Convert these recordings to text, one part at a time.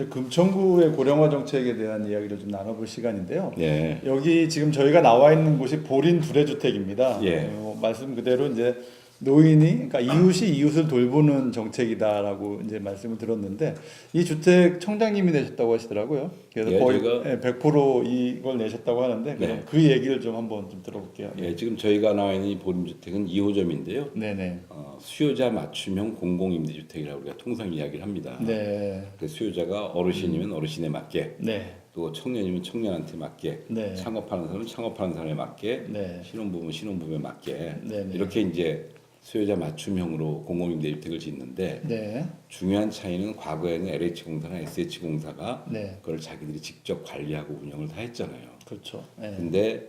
이제 금천구의 고령화 정책에 대한 이야기를 좀 나눠볼 시간인데요. 예. 여기 지금 저희가 나와 있는 곳이 보린 두레주택입니다. 예. 말씀 그대로 이제 노인이 그러니까 이웃이 이웃을 돌보는 정책이다라고 이제 말씀을 들었는데 이 주택 청장님이 내셨다고 하시더라고요. 그래서 예, 거의 제가 100% 이걸 내셨다고 하는데 그럼 네. 그 얘기를 좀 한번 좀 들어볼게요. 예, 지금 저희가 나와 있는 이 보림주택은 2호점인데요. 네네. 수요자 맞춤형 공공임대주택이라고 우리가 통상 이야기를 합니다. 네. 그 수요자가 어르신이면 어르신에 맞게, 네. 또 청년이면 청년한테 맞게, 네. 창업하는 사람은 창업하는 사람에 맞게, 네. 신혼부부면 신혼부부에 맞게 네, 네. 이렇게 이제 수요자 맞춤형으로 공공임대주택을 짓는데 네. 중요한 차이는 과거에는 LH공사나 SH공사가 네. 그걸 자기들이 직접 관리하고 운영을 다 했잖아요. 그렇죠. 네. 근데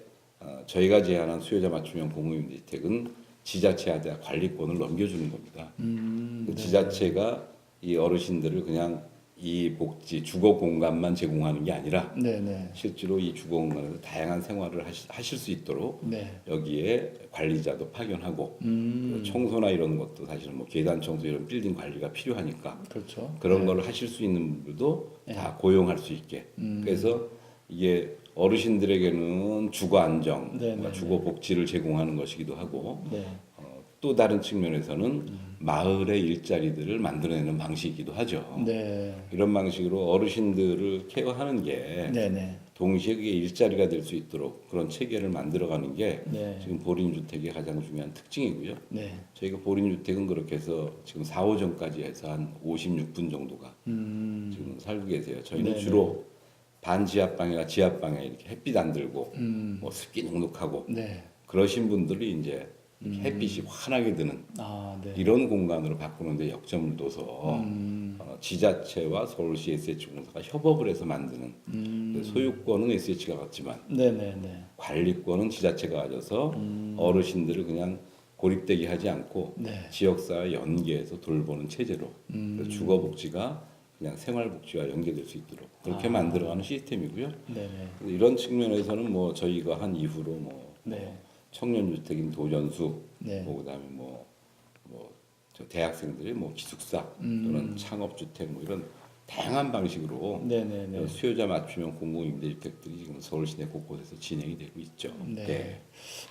저희가 제안한 수요자 맞춤형 공공임대주택은 지자체한테 관리권을 넘겨주는 겁니다. 그 네. 지자체가 이 어르신들을 그냥 이 복지 주거 공간만 제공하는 게 아니라 네네. 실제로 이 주거 공간에서 다양한 생활을 하실 수 있도록 네. 여기에 관리자도 파견하고 그 청소나 이런 것도 사실은 뭐 계단 청소 이런 빌딩 관리가 필요하니까 그렇죠. 그런 네. 거를 하실 수 있는 분들도 네. 다 고용할 수 있게. 그래서 이게 어르신들에게는 주거 안정, 네, 그러니까 네, 주거 복지를 제공하는 것이기도 하고 네. 또 다른 측면에서는 마을의 일자리들을 만들어내는 방식이기도 하죠. 네. 이런 방식으로 어르신들을 케어하는 게 네네. 동시에 그게 일자리가 될 수 있도록 그런 체계를 만들어가는 게 네. 지금 보림주택의 가장 중요한 특징이고요. 네. 저희가 보림주택은 그렇게 해서 지금 4, 5점까지 해서 한 56분 정도가 지금 살고 계세요. 저희는 네네. 주로 반지하방이나 지하방에 이렇게 햇빛 안 들고 뭐 습기 눅눅하고 네. 그러신 분들이 이제 이렇게 햇빛이 환하게 드는 아, 네. 이런 공간으로 바꾸는데 역점을 둬서 지자체와 서울시 SH공사가 협업을 해서 만드는 소유권은 SH가 갖지만 네네네. 관리권은 지자체가 가져서 어르신들을 그냥 고립되게 하지 않고 네. 지역사회 연계해서 돌보는 체제로 그래서 주거복지가 그냥 생활복지와 연계될 수 있도록 그렇게 만들어가는 시스템이고요. 네네. 그래서 이런 측면에서는 뭐 저희가 한 이후로 뭐 네. 청년주택인 도전수, 네. 뭐 그다음에 저 대학생들의 뭐 기숙사 또는 창업주택 뭐 이런 다양한 방식으로 네네네. 수요자 맞춤형 공공임대주택들이 지금 서울 시내 곳곳에서 진행이 되고 있죠. 네.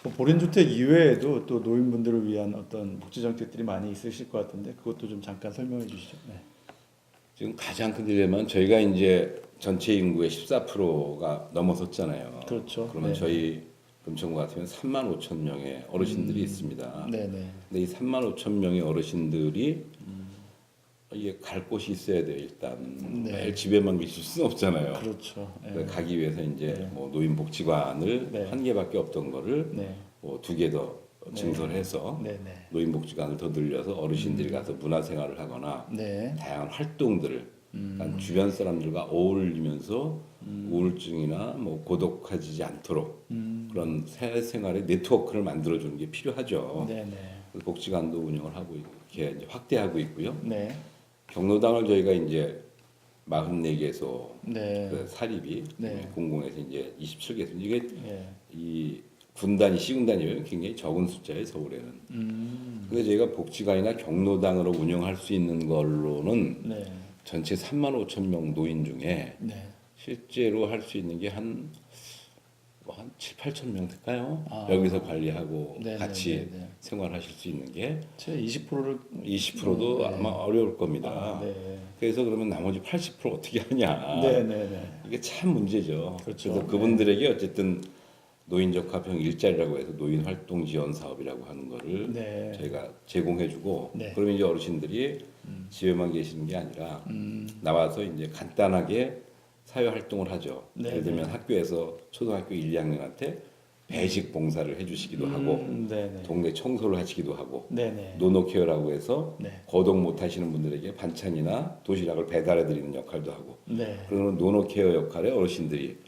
뭐 보린주택 이외에도 또 노인분들을 위한 어떤 복지 정책들이 많이 있으실 것 같은데 그것도 좀 잠깐 설명해 주시죠. 네. 지금 가장 큰 딜레마는 저희가 이제 전체 인구의 14%가 넘어섰잖아요. 그렇죠. 그러면 네. 저희 금천구 같으면 3만 5천 명의 어르신들이 있습니다. 네네. 근데 이 3만 5천 명의 어르신들이 이게 갈 곳이 있어야 돼요. 일단 네. 매일 집에만 계실 수는 없잖아요. 그렇죠. 네. 그러니까 가기 위해서 이제 네. 뭐 노인복지관을 네. 한 개밖에 없던 거를 네. 뭐 2개 더 증설해서 네네. 노인복지관을 더 늘려서 어르신들이 가서 문화생활을 하거나 네. 다양한 활동들을 그러니까 주변 사람들과 어울리면서 우울증이나 뭐 고독해지지 않도록 그런 사회생활의 네트워크를 만들어주는 게 필요하죠. 네네. 그래서 복지관도 운영을 하고 이렇게 이제 확대하고 있고요. 네. 경로당을 저희가 이제 44개소 네. 그 사립이 네. 공공에서 이제 27개소 이게 네. 이 군단이 시군단이면 굉장히 적은 숫자예요 서울에는. 근데 저희가 복지관이나 경로당으로 운영할 수 있는 걸로는 네. 전체 3만 5천 명 노인 중에 네. 실제로 할 수 있는 게 한 7, 8천 명 될까요? 아. 여기서 관리하고 네, 같이 네, 네. 생활하실 수 있는 게 제 20%를 20%도 네. 아마 어려울 겁니다. 아, 네. 그래서 그러면 나머지 80% 어떻게 하냐? 네네네. 이게 참 문제죠. 그렇죠. 그래서 그분들에게 어쨌든 노인 적합형 일자리라고 해서 노인 활동 지원 사업이라고 하는 거를 네. 저희가 제공해주고 네. 그러면 이제 어르신들이 집에만 계시는 게 아니라 나와서 이제 간단하게 사회 활동을 하죠. 네, 예를 들면 학교에서 초등학교 1, 2학년한테 배식 봉사를 해주시기도 하고 네네. 동네 청소를 하시기도 하고 네네. 노노케어라고 해서 네. 거동 못 하시는 분들에게 반찬이나 도시락을 배달해 드리는 역할도 하고 네. 그런 노노케어 역할에 어르신들이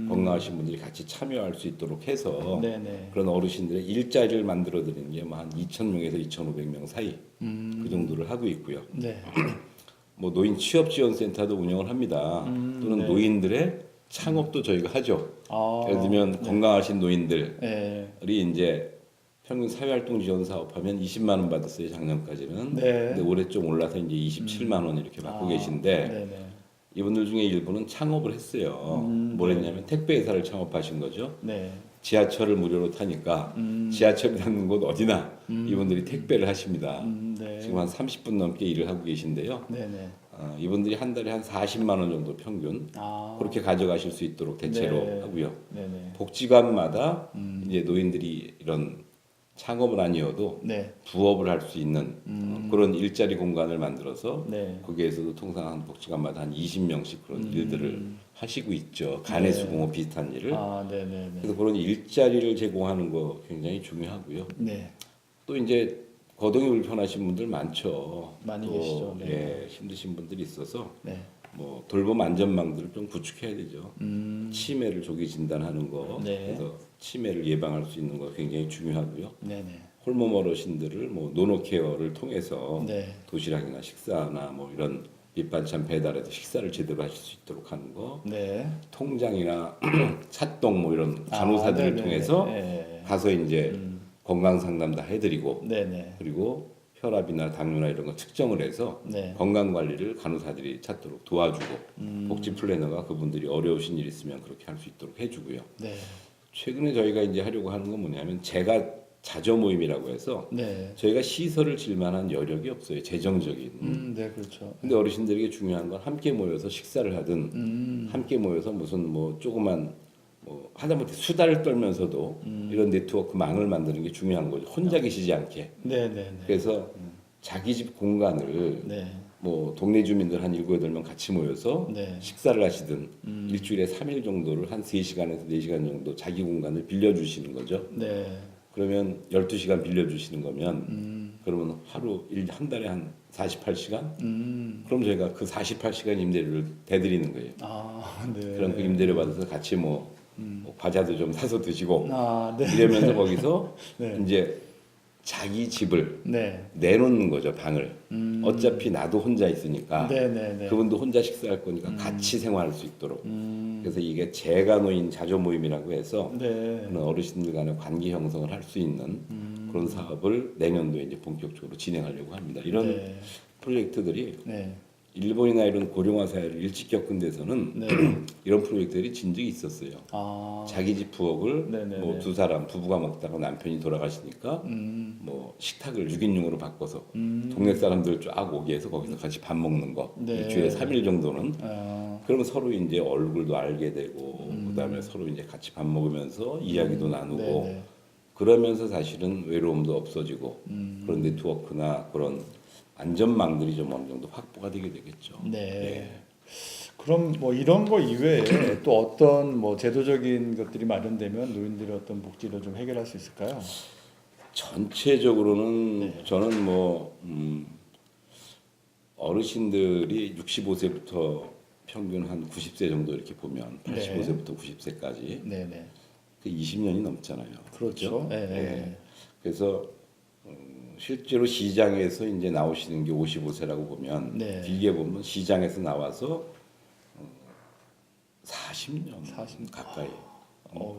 건강하신 분들이 같이 참여할 수 있도록 해서 네네. 그런 어르신들의 일자리를 만들어 드리는 게 한 2,000명에서 2,500명 사이 그 정도를 하고 있고요. 네. 뭐 노인 취업 지원 센터도 운영을 합니다. 또는 네. 노인들의 창업도 저희가 하죠. 아. 예를 들면 건강하신 노인들이 네. 이제 평균 사회활동 지원 사업하면 20만 원 받았어요 작년까지는. 네. 근데 올해 좀 올라서 이제 27만 원 이렇게 받고 계신데 네네. 이분들 중에 일부는 창업을 했어요. 뭘 했냐면 택배 회사를 창업하신 거죠. 네. 지하철을 무료로 타니까 지하철이 닿는 곳 어디나 이분들이 택배를 하십니다. 네. 지금 한 30분 넘게 일을 하고 계신데요. 네네. 이분들이 한 달에 한 40만 원 정도 평균 그렇게 가져가실 수 있도록 대체로 네. 하고요. 네네. 복지관마다 이제 노인들이 이런 창업은 아니어도 네. 부업을 할 수 있는 그런 일자리 공간을 만들어서 네. 거기에서도 통상 한 복지관마다 한 20명씩 그런 일들을 하시고 있죠. 간해수공업 비슷한 일을. 네네네. 그래서 그런 일자리를 제공하는 거 굉장히 중요하고요. 네. 또 이제 거동이 불편하신 분들 많죠. 많이 또, 계시죠. 네. 예, 힘드신 분들이 있어서 네. 뭐 돌봄 안전망들을 좀 구축해야 되죠. 치매를 조기 진단하는 거, 네. 그래서 치매를 예방할 수 있는 거 굉장히 중요하고요. 네네. 홀몸 어르신들을 뭐 노노케어를 통해서 네. 도시락이나 식사나 뭐 이런 밑반찬 배달해서 식사를 제대로 하실 수 있도록 하는 거, 네. 통장이나 찻동 뭐 이런 간호사들을 네네네. 통해서 네. 가서 이제 건강 상담 다 해드리고 네네. 그리고 혈압이나 당뇨나 이런 거 측정을 해서 네. 건강 관리를 간호사들이 찾도록 도와주고 복지 플래너가 그분들이 어려우신 일 있으면 그렇게 할 수 있도록 해주고요. 네. 최근에 저희가 이제 하려고 하는 건 뭐냐면 제가 자조 모임이라고 해서 네. 저희가 시설을 질 만한 여력이 없어요. 재정적인. 네, 그렇죠. 근데 어르신들에게 중요한 건 함께 모여서 식사를 하든 함께 모여서 무슨 뭐 조그만 뭐 하다못해 수다를 떨면서도 이런 네트워크 망을 만드는 게 중요한 거죠. 혼자 계시지 않게. 네네네. 그래서 자기 집 공간을 네. 뭐 동네 주민들 한 7, 8명 같이 모여서 네. 식사를 하시든 일주일에 3일 정도를 한 3시간에서 4시간 정도 자기 공간을 빌려주시는 거죠. 네. 그러면 12시간 빌려주시는 거면 그러면 한 달에 한 48시간? 그럼 저희가 그 48시간 임대료를 대드리는 거예요. 네. 그럼 그 임대료 받아서 같이 뭐 과자도 좀 사서 드시고 네. 이러면서 거기서 네. 이제 자기 집을 네. 내놓는 거죠, 방을. 어차피 나도 혼자 있으니까 네네네. 그분도 혼자 식사할 거니까 같이 생활할 수 있도록. 그래서 이게 재가 노인 자조 모임이라고 해서 네. 그런 어르신들 간의 관계 형성을 할 수 있는 그런 사업을 내년도에 이제 본격적으로 진행하려고 합니다. 이런 네. 프로젝트들이 네. 일본이나 이런 고령화 사회를 일찍 겪은 데서는 네. 이런 프로젝트들이 진즉이 있었어요. 자기 집 부엌을 네네네. 뭐 두 사람 부부가 먹다가 남편이 돌아가시니까 뭐 식탁을 6인용으로 바꿔서 동네 사람들 쫙 오게 해서 거기서 같이 밥 먹는 거 네. 일주일에 3일 정도는 아, 그러면 서로 이제 얼굴도 알게 되고 그다음에 서로 이제 같이 밥 먹으면서 이야기도 나누고 네네. 그러면서 사실은 외로움도 없어지고 그런 네트워크나 그런 안전망들이 좀 어느 정도 확보가 되게 되겠죠. 네. 예. 그럼 뭐 이런 거 이외에 또 어떤 뭐 제도적인 것들이 마련되면 노인들의 어떤 복지를 좀 해결할 수 있을까요? 전체적으로는 네. 저는 뭐 어르신들이 65세부터 평균 한 90세 정도 이렇게 보면 85세부터 90세까지 네네. 그 20년이 넘잖아요. 그렇죠. 네. 예. 그래서 실제로 시장에서 이제 나오시는 게 55세라고 보면 네. 길게 보면 시장에서 나와서 40년 40. 가까이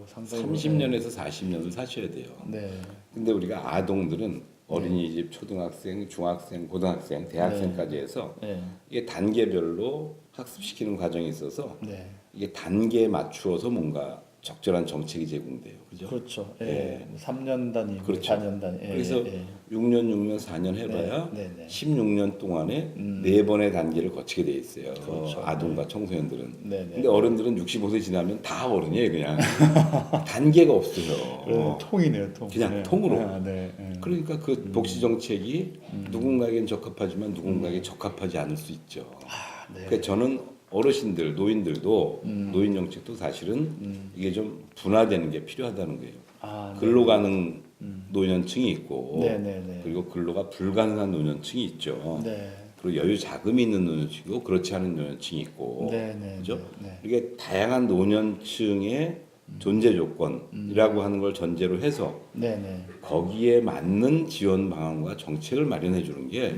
상당히 30년에서 40년을 사셔야 돼요. 네. 근데 우리가 아동들은 어린이집, 초등학생, 중학생, 고등학생, 대학생까지 해서 네. 이게 단계별로 학습시키는 과정이 있어서 네. 이게 단계에 맞추어서 뭔가 적절한 정책이 제공돼요. 그죠? 그렇죠. 예. 예. 3년 단위, 그렇죠. 4년 단위. 예. 그래서 예. 6년, 4년 해봐야 네, 네, 네. 16년 동안에 4번의 단계를 거치게 돼 있어요. 그렇죠. 아동과 청소년들은. 네, 네. 근데 어른들은 65세 지나면 다 어른이에요, 그냥. 단계가 없어요. 통이네요, 통. 그냥 네. 통으로. 네. 그러니까 그 복지 정책이 누군가에겐 적합하지만 누군가에게 적합하지 않을 수 있죠. 네. 그러니까 저는 어르신들, 노인들도 노인 정책도 사실은 이게 좀 분화되는 게 필요하다는 거예요. 네. 근로 가능 노년층이 있고 네네네. 그리고 근로가 불가능한 노년층이 있죠. 네. 그리고 여유 자금이 있는 노년층이고 그렇지 않은 노년층이 있고 네네. 그죠? 네. 이게 다양한 노년층의 존재 조건이라고 하는 걸 전제로 해서 네네. 거기에 맞는 지원 방안과 정책을 마련해 주는 게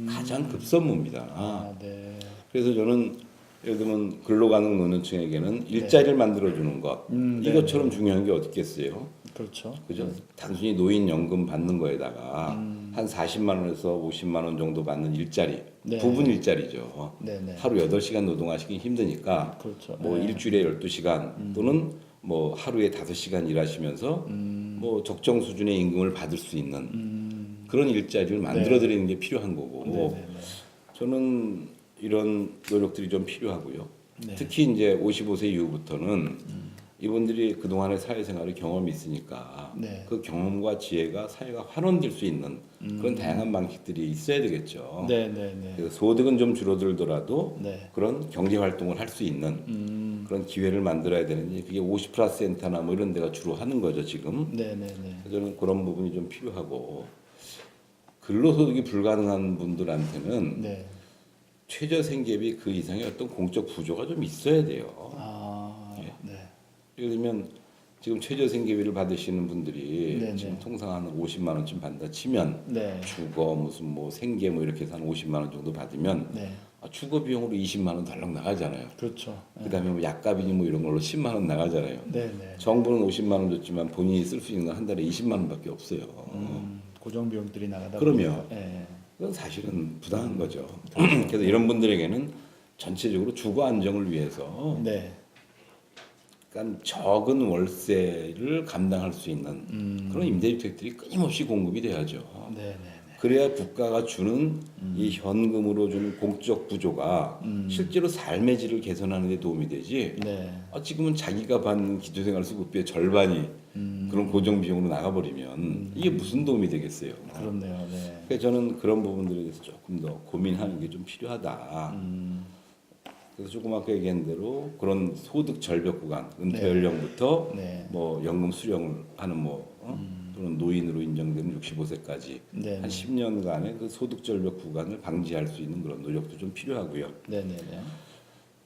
가장 급선무입니다. 네. 그래서 저는 예를 들면 근로 가능 노년층에게는 일자리를 만들어 주는 것 네. 이것처럼 중요한 게 어디 있겠어요? 그렇죠. 그죠? 단순히 노인연금 받는 거에다가 한 40만 원에서 50만 원 정도 받는 일자리, 네. 부분 일자리죠. 네네. 하루 8시간 노동하시기 힘드니까 그렇죠. 뭐 네. 일주일에 12시간 또는 뭐 하루에 5시간 일하시면서 뭐 적정 수준의 임금을 받을 수 있는 그런 일자리를 만들어 드리는 게 필요한 거고 네네네. 저는 이런 노력들이 좀 필요하고요. 네. 특히 이제 55세 이후부터는 이분들이 그동안의 사회생활의 경험이 있으니까 네. 그 경험과 지혜가 사회가 환원될 수 있는 그런 다양한 방식들이 있어야 되겠죠. 네네네. 그래서 소득은 좀 줄어들더라도 네. 그런 경제 활동을 할 수 있는 그런 기회를 만들어야 되는데 그게 50+ 센터나 뭐 이런 데가 주로 하는 거죠 지금. 네네네. 그래서 저는 그런 부분이 좀 필요하고 근로소득이 불가능한 분들한테는 네. 최저생계비 그 이상의 어떤 공적 부조가 좀 있어야 돼요. 아, 예. 네. 예를 들면 지금 최저생계비를 받으시는 분들이 네네. 지금 통상 한 50만 원쯤 받는다 치면 네. 주거 무슨 뭐 생계 뭐 이렇게 해서 한 50만 원 정도 받으면 네. 주거 비용으로 20만 원 덜렁 나가잖아요. 그렇죠. 그다음에 뭐 약값이니 뭐 이런 걸로 10만 원 나가잖아요. 네네. 정부는 50만 원 줬지만 본인이 쓸 수 있는 건 한 달에 20만 원밖에 없어요. 고정 비용들이 나가다 그럼요. 보니까, 예. 그건 사실은 부당한 거죠. 그래서 이런 분들에게는 전체적으로 주거 안정을 위해서 네. 그러니까 적은 월세를 감당할 수 있는 그런 임대주택들이 끊임없이 공급이 돼야죠. 네네네. 그래야 국가가 주는 이 현금으로 주는 공적 부조가 실제로 삶의 질을 개선하는 데 도움이 되지. 네. 지금은 자기가 받는 기초생활수급비의 절반이 그런 고정 비용으로 나가버리면 이게 무슨 도움이 되겠어요. 그렇네요. 네. 그래서 저는 그런 부분들에 대해서 조금 더 고민하는 게 좀 필요하다. 그래서 조금 아까 얘기한 대로 그런 소득 절벽 구간, 은퇴 네. 연령부터 네. 뭐 연금 수령을 하는 뭐 또는 노인으로 인정되는 65세까지 네. 한 10년간의 그 소득 절벽 구간을 방지할 수 있는 그런 노력도 좀 필요하고요. 네네네.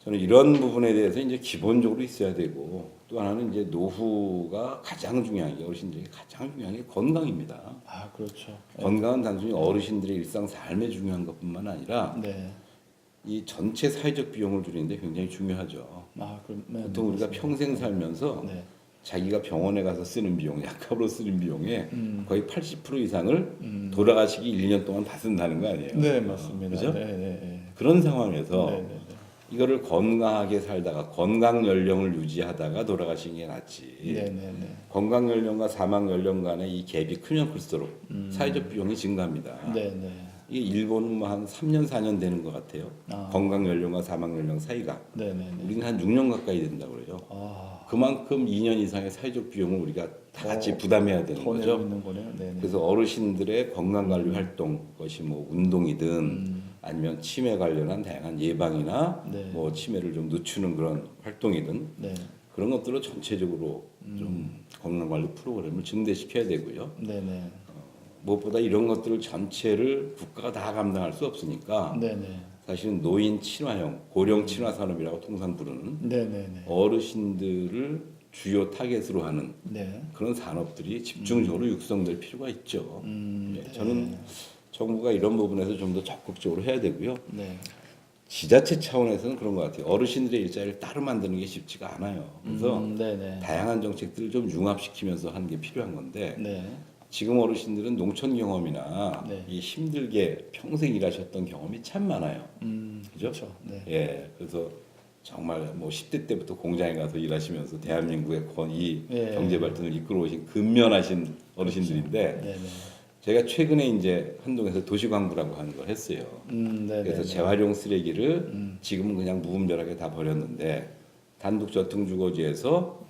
저는 이런 부분에 대해서 이제 기본적으로 있어야 되고 또 하나는 이제 노후가 가장 중요한 게 어르신들에게 가장 중요한 게 건강입니다. 아, 그렇죠. 건강은 단순히 어르신들의 일상 삶에 중요한 것뿐만 아니라 네. 이 전체 사회적 비용을 줄이는데 굉장히 중요하죠. 아, 그럼 네, 보통 우리가 맞습니다. 평생 살면서 네. 자기가 병원에 가서 쓰는 비용, 약값으로 쓰는 비용의 거의 80% 이상을 돌아가시기 1년 동안 다 쓴다는 거 아니에요? 네, 맞습니다. 그죠? 네, 네, 네. 그런 상황에서 네, 네, 네. 이거를 건강하게 살다가 건강 연령을 유지하다가 돌아가시는 게 낫지. 네, 네, 네. 건강 연령과 사망 연령 간의 이 갭이 크면 클수록 사회적 비용이 증가합니다. 네, 네. 이게 일본은 뭐 한 3년 4년 되는 것 같아요. 아. 건강 연령과 사망 연령 사이가. 네, 네, 네. 우리는 한 6년 가까이 된다고 그래요. 아, 그만큼 2년 이상의 사회적 비용을 우리가 다 같이 부담해야 되는 더 내고 거죠. 있는 거네요. 네, 네. 그래서 어르신들의 건강 관리 활동, 그것이 뭐 운동이든 아니면 치매 관련한 다양한 예방이나 네. 뭐 치매를 좀 늦추는 그런 활동이든 네, 그런 것들을 전체적으로 좀 건강 관리 프로그램을 증대시켜야 되고요. 네, 네. 무엇보다 이런 것들을 전체를 국가가 다 감당할 수 없으니까 네, 네. 사실은 노인 친화형, 고령 친화 산업이라고 통상 부르는 네, 네, 네. 어르신들을 주요 타겟으로 하는 네. 그런 산업들이 집중적으로 육성될 필요가 있죠. 네. 저는 정부가 이런 부분에서 좀 더 적극적으로 해야 되고요. 네. 지자체 차원에서는 그런 것 같아요. 어르신들의 일자리를 따로 만드는 게 쉽지가 않아요. 그래서 네, 네. 다양한 정책들을 좀 융합시키면서 하는 게 필요한 건데 네. 지금 어르신들은 농촌 경험이나 네. 이 힘들게 평생 일하셨던 경험이 참 많아요. 그죠? 그렇죠. 네. 예, 그래서 정말 뭐 10대 때부터 공장에 가서 일하시면서 대한민국의 이 예. 경제 발전을 이끌어오신 근면하신 어르신들인데 네, 네. 제가 최근에 이제 한동에서 도시광부라고 하는 걸 했어요. 네, 그래서 네. 재활용 쓰레기를 지금은 그냥 무분별하게 다 버렸는데 단독 저층주거지에서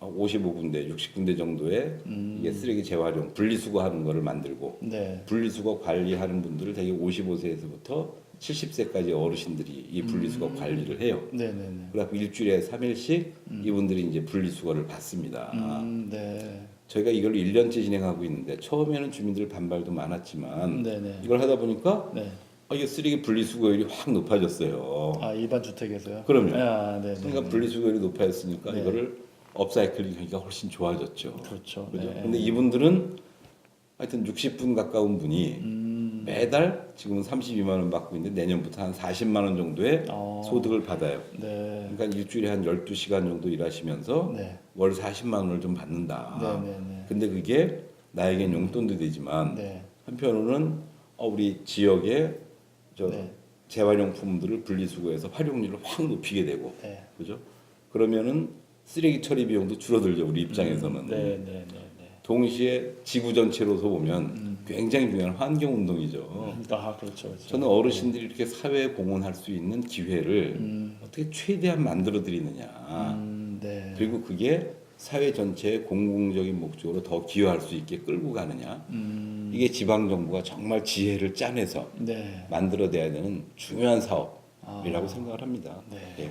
55군데, 60군데 정도의 이게 쓰레기 재활용, 분리수거하는 거를 만들고 네. 분리수거 관리하는 분들을 대개 55세에서부터 70세까지 어르신들이 이 분리수거 관리를 해요. 네, 네, 네. 그래서 일주일에 3일씩 이분들이 이제 분리수거를 받습니다. 네. 저희가 이걸 1년째 진행하고 있는데 처음에는 주민들 반발도 많았지만 네, 네. 이걸 하다 보니까 네. 이게 쓰레기 분리수거율이 확 높아졌어요. 아, 일반 주택에서요? 그럼요. 아, 네, 네. 그러니까 분리수거율이 높아졌으니까 네. 이거를 업사이클링 하기가 훨씬 좋아졌죠. 그렇죠. 그죠? 네. 근데 이분들은 하여튼 60분 가까운 분이 매달 지금은 32만 원 받고 있는데 내년부터 한 40만 원 정도의 소득을 받아요. 네. 그러니까 일주일에 한 12시간 정도 일하시면서 네. 월 40만 원을 좀 받는다. 네네네. 근데 그게 나에겐 용돈도 되지만 네. 한편으로는 우리 지역의 저 네. 재활용품들을 분리수거해서 활용률을 확 높이게 되고, 네. 그죠? 그러면은 쓰레기 처리 비용도 줄어들죠 우리 입장에서는. 네네네. 동시에 지구 전체로서 보면 굉장히 중요한 환경 운동이죠. 아 그렇죠. 그렇죠. 저는 어르신들이 이렇게 사회에 공헌할 수 있는 기회를 어떻게 최대한 만들어 드리느냐. 네. 그리고 그게 사회 전체의 공공적인 목적으로 더 기여할 수 있게 끌고 가느냐. 이게 지방 정부가 정말 지혜를 짜내서 네. 만들어내야 되는 중요한 사업이라고 생각을 합니다. 네. 예.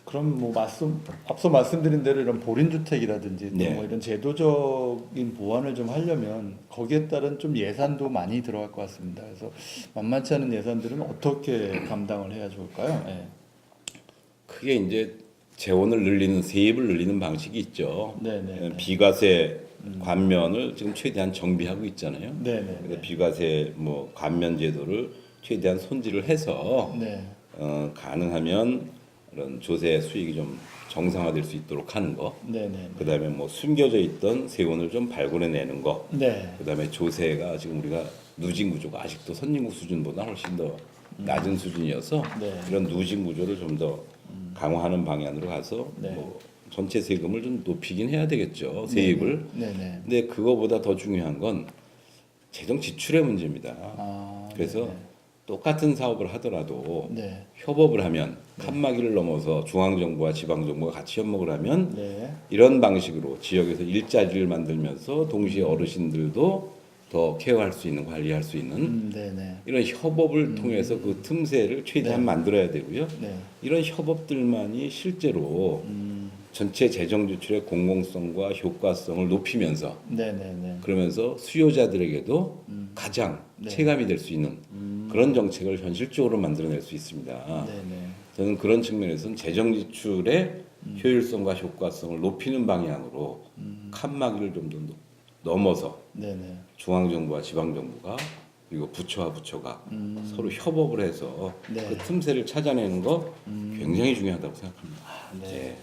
그럼 뭐 앞서 말씀드린 대로 이런 보린 주택이라든지 또 네. 뭐 이런 제도적인 보완을 좀 하려면 거기에 따른 좀 예산도 많이 들어갈 것 같습니다. 그래서 만만치 않은 예산들은 어떻게 감당을 해야 좋을까요? 네. 크게 이제 재원을 늘리는 세입을 늘리는 방식이 있죠. 네네. 비과세 관면을 지금 최대한 정비하고 있잖아요. 네네. 그래서 비과세 뭐 관면 제도를 최대한 손질을 해서 네. 가능하면 이런 조세 수익이 좀 정상화될 수 있도록 하는 거. 네네. 그다음에 뭐 숨겨져 있던 세원을 좀 발굴해내는 거. 네. 그다음에 조세가 지금 우리가 누진 구조가 아직도 선진국 수준보다 훨씬 더 낮은 수준이어서 네. 이런 누진 구조를 좀 더 강화하는 방향으로 가서 네. 뭐 전체 세금을 좀 높이긴 해야 되겠죠. 세입을. 네네. 근데 그거보다 더 중요한 건 재정 지출의 문제입니다. 그래서 네네. 똑같은 사업을 하더라도 네. 협업을 하면 칸막이를 넘어서 중앙정부와 지방정부가 같이 협력을 하면 네. 이런 방식으로 지역에서 일자리를 만들면서 동시에 어르신들도 더 케어할 수 있는, 관리할 수 있는 네네. 이런 협업을 통해서 그 틈새를 최대한 네. 만들어야 되고요. 네. 이런 협업들만이 실제로 전체 재정 지출의 공공성과 효과성을 높이면서 네네네. 그러면서 수요자들에게도 가장 네. 체감이 될 수 있는 그런 정책을 현실적으로 만들어낼 수 있습니다. 네네. 저는 그런 측면에서는 재정 지출의 효율성과 효과성을 높이는 방향으로 칸막이를 좀 더 넘어서 네네. 중앙정부와 지방정부가 그리고 부처와 부처가 서로 협업을 해서 네. 그 틈새를 찾아내는 거 굉장히 중요하다고 생각합니다. 네.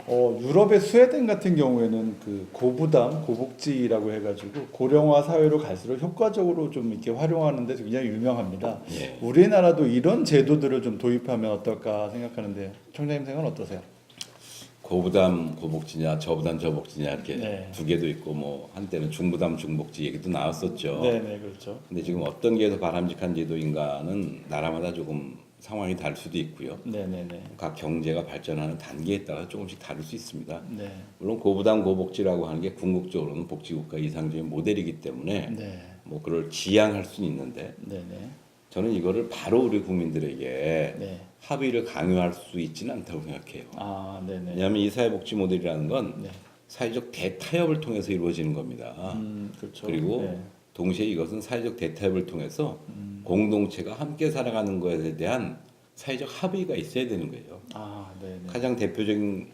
유럽의 스웨덴 같은 경우에는 그 고부담, 고복지라고 해가지고 고령화 사회로 갈수록 효과적으로 좀 이렇게 활용하는데 굉장히 유명합니다. 예. 우리나라도 이런 제도들을 좀 도입하면 어떨까 생각하는데 총장님 생각은 어떠세요? 고부담 고복지냐 저부담 저복지냐 이렇게 네. 두 개도 있고 뭐 한때는 중부담 중복지 얘기도 나왔었죠. 네네 그렇죠. 근데 지금 어떤 게 더 바람직한 제도인가는 나라마다 조금 상황이 다를 수도 있고요. 네네네. 각 경제가 발전하는 단계에 따라 조금씩 다를 수 있습니다. 네. 물론 고부담 고복지라고 하는 게 궁극적으로는 복지국가 이상적인 모델이기 때문에 네. 뭐 그걸 지향할 수는 있는데 네네. 저는 이거를 바로 우리 국민들에게 네. 합의를 강요할 수 있지는 않다고 생각해요. 아 네네. 왜냐하면 이 사회복지 모델이라는 건 네. 사회적 대타협을 통해서 이루어지는 겁니다. 그렇죠. 그리고 네. 동시에 이것은 사회적 대타협을 통해서 공동체가 함께 살아가는 것에 대한 사회적 합의가 있어야 되는 거예요. 아 네네. 가장 대표적인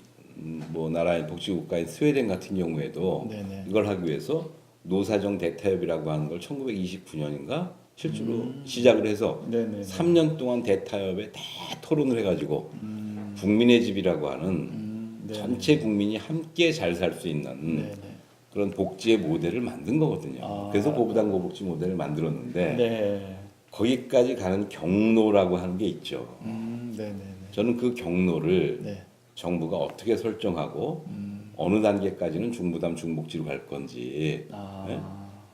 뭐 나라의 복지국가인 스웨덴 같은 경우에도 네네. 이걸 하기 위해서 노사정 대타협이라고 하는 걸 1929년인가 실제로 시작을 해서 네네. 3년 동안 대타협에 대토론을 해가지고 국민의 집이라고 하는 네네. 전체 국민이 함께 잘 살 수 있는 네네. 그런 복지의 모델을 만든 거거든요. 아. 그래서 고부담 고복지 모델을 만들었는데 네. 거기까지 가는 경로라고 하는 게 있죠. 네네네. 저는 그 경로를 네. 정부가 어떻게 설정하고 어느 단계까지는 중부담 중복지로 갈 건지 아. 네?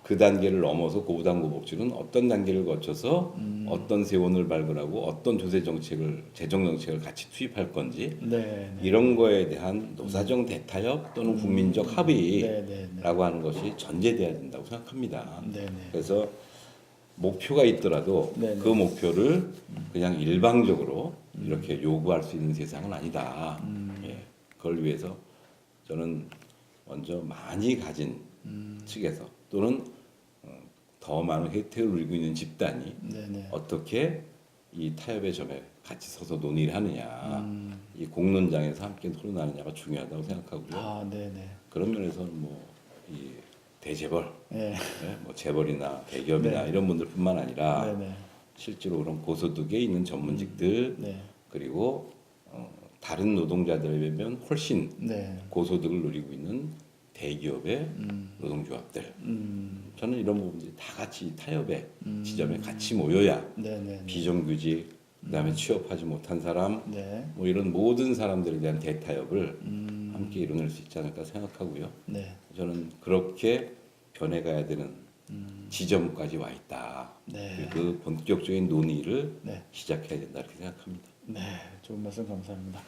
그 단계를 넘어서 고부담 고복지는 어떤 단계를 거쳐서 어떤 세원을 발굴하고 어떤 조세 정책을 재정 정책을 같이 투입할 건지 네. 이런 거에 대한 노사정 대타협 또는 국민적 합의라고 네네네. 하는 것이 전제돼야 된다고 생각합니다. 네네. 그래서 목표가 있더라도 네네. 그 목표를 그냥 일방적으로 이렇게 요구할 수 있는 세상은 아니다. 예, 그걸 위해서 저는 먼저 많이 가진 측에서 또는 더 많은 혜택을 누리고 있는 집단이 네네. 어떻게 이 타협의 점에 같이 서서 논의를 하느냐, 이 공론장에서 함께 토론하느냐가 중요하다고 생각하고요. 아 네네. 그런 면에서는 뭐 이 대재벌, 예. 뭐 재벌이나 대기업이나 네. 이런 분들뿐만 아니라 네네. 실제로 그런 고소득에 있는 전문직들 네. 그리고 다른 노동자들에 비하면 훨씬 네. 고소득을 누리고 있는 대기업의 노동조합들. 저는 이런 부분들이 다 같이 타협의 지점에 같이 모여야 네네. 비정규직, 그다음에 취업하지 못한 사람, 네. 뭐 이런 모든 사람들에 대한 대타협을 함께 이뤄낼 수 있지 않을까 생각하고요. 네. 저는 그렇게 변해가야 되는 지점까지 와 있다. 네. 그 본격적인 논의를 네. 시작해야 된다 이렇게 생각합니다. 네. 좋은 말씀 감사합니다.